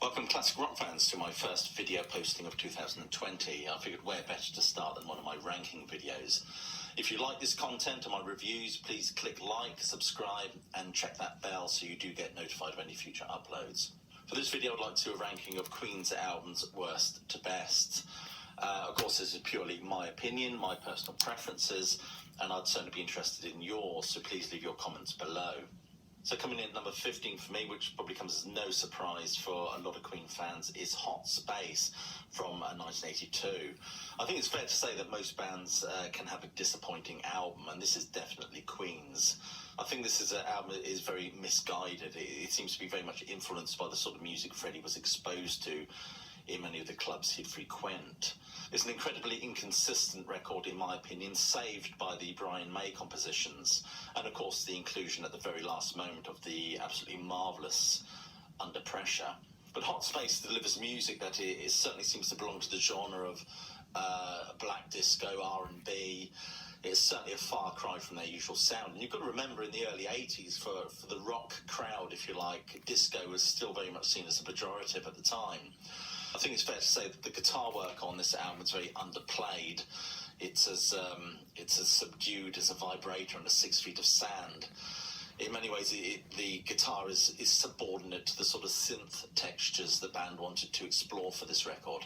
Welcome, classic rock fans, to my first video posting of 2020. I figured where better to start than one of my ranking videos. If you like this content and my reviews, please click like, subscribe, and check that bell so you do get notified of any future uploads. For this video, I'd like to do a ranking of Queen's albums worst to best. Of course, this is purely my opinion, my personal preferences, and I'd certainly be interested in yours, so please leave your comments below. So coming in at number 15 for me, which probably comes as no surprise for a lot of Queen fans, is Hot Space from 1982. I think it's fair to say that most bands can have a disappointing album, and this is definitely Queen's. I think this is an album that is very misguided. It seems to be very much influenced by the sort of music Freddie was exposed to in many of the clubs he'd frequent. It's an incredibly inconsistent record, in my opinion, saved by the Brian May compositions, and of course the inclusion at the very last moment of the absolutely marvellous Under Pressure. But Hot Space delivers music that certainly seems to belong to the genre of black disco, R&B. It's certainly a far cry from their usual sound. And you've got to remember, in the early 80s, for the rock crowd, if you like, disco was still very much seen as a pejorative at the time. I think it's fair to say that the guitar work on this album is very underplayed. It's as subdued as a vibrator on 6 feet of sand. In many ways, the guitar is subordinate to the sort of synth textures the band wanted to explore for this record.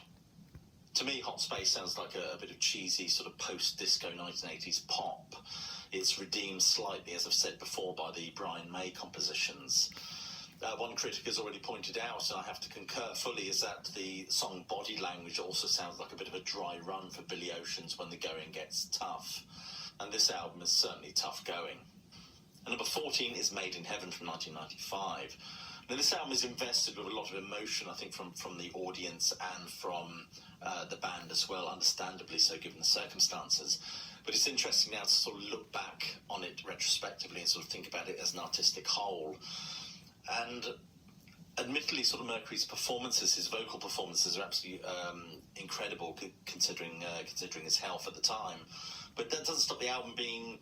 To me, Hot Space sounds like a bit of cheesy sort of post-disco 1980s pop. It's redeemed slightly, as I've said before, by the Brian May compositions. One critic has already pointed out, and I have to concur fully, is that the song Body Language also sounds like a bit of a dry run for Billy Ocean's when the going gets tough. And this album is certainly tough going. And number 14 is Made in Heaven from 1995. Now, this album is invested with a lot of emotion, I think, from the audience and from the band as well, understandably so given the circumstances. But it's interesting now to sort of look back on it retrospectively and sort of think about it as an artistic whole. And admittedly, sort of Mercury's performances, his vocal performances, are absolutely incredible considering his health at the time. But that doesn't stop the album being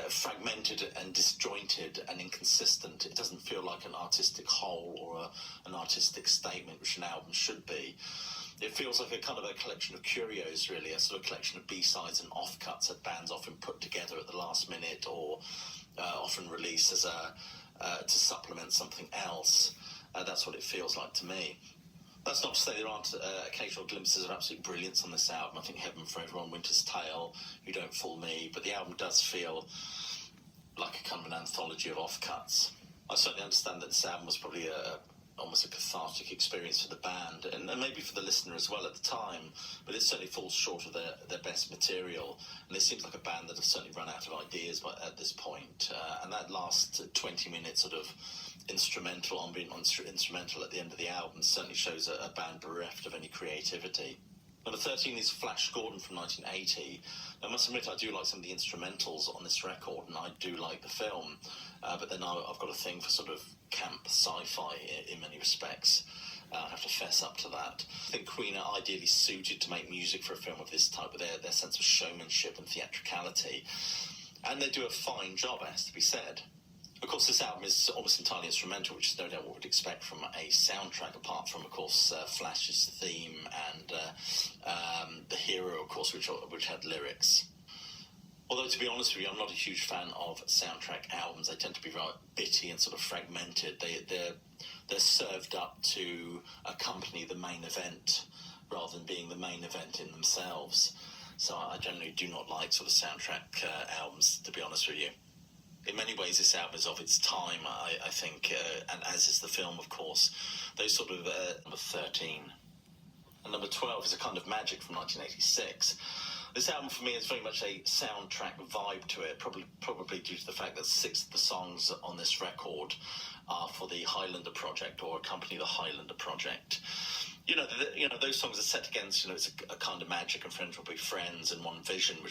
fragmented and disjointed and inconsistent. It doesn't feel like an artistic whole or an artistic statement, which an album should be. It feels like a kind of a collection of curios, really, a sort of collection of B-sides and offcuts that bands often put together at the last minute or often release as to supplement something else. That's what it feels like to me. That's not to say there aren't occasional glimpses of absolute brilliance on this album. I think Heaven for Everyone, Winter's Tale, You Don't Fool Me, but the album does feel like a kind of an anthology of offcuts. I certainly understand that this album was probably almost a cathartic experience for the band and maybe for the listener as well at the time, but it certainly falls short of their best material, and it seems like a band that have certainly run out of ideas at this point. And that last 20 minutes sort of ambient instrumental at the end of the album certainly shows a band bereft of any creativity. Number 13 is Flash Gordon from 1980. Now, I must admit, I do like some of the instrumentals on this record, and I do like the film, but then I've got a thing for sort of camp sci-fi in many respects. I have to fess up to that. I think Queen are ideally suited to make music for a film of this type with their sense of showmanship and theatricality, and they do a fine job, it has to be said. Of course, this album is almost entirely instrumental, which is no doubt what we'd expect from a soundtrack, apart from, of course, Flash's theme and The Hero, of course, which had lyrics. Although, to be honest with you, I'm not a huge fan of soundtrack albums. They tend to be rather bitty and sort of fragmented. They're served up to accompany the main event rather than being the main event in themselves. So I generally do not like sort of soundtrack albums, to be honest with you. In many ways, this album is of its time, I think, and as is the film, of course. Those sort of number 13. And number 12 is A Kind of Magic from 1986. This album, for me, is very much a soundtrack vibe to it, probably due to the fact that 6 of the songs on this record are for the Highlander Project or accompany the Highlander Project. You know, those songs are set against, it's a kind of magic and friends will be friends and One Vision, which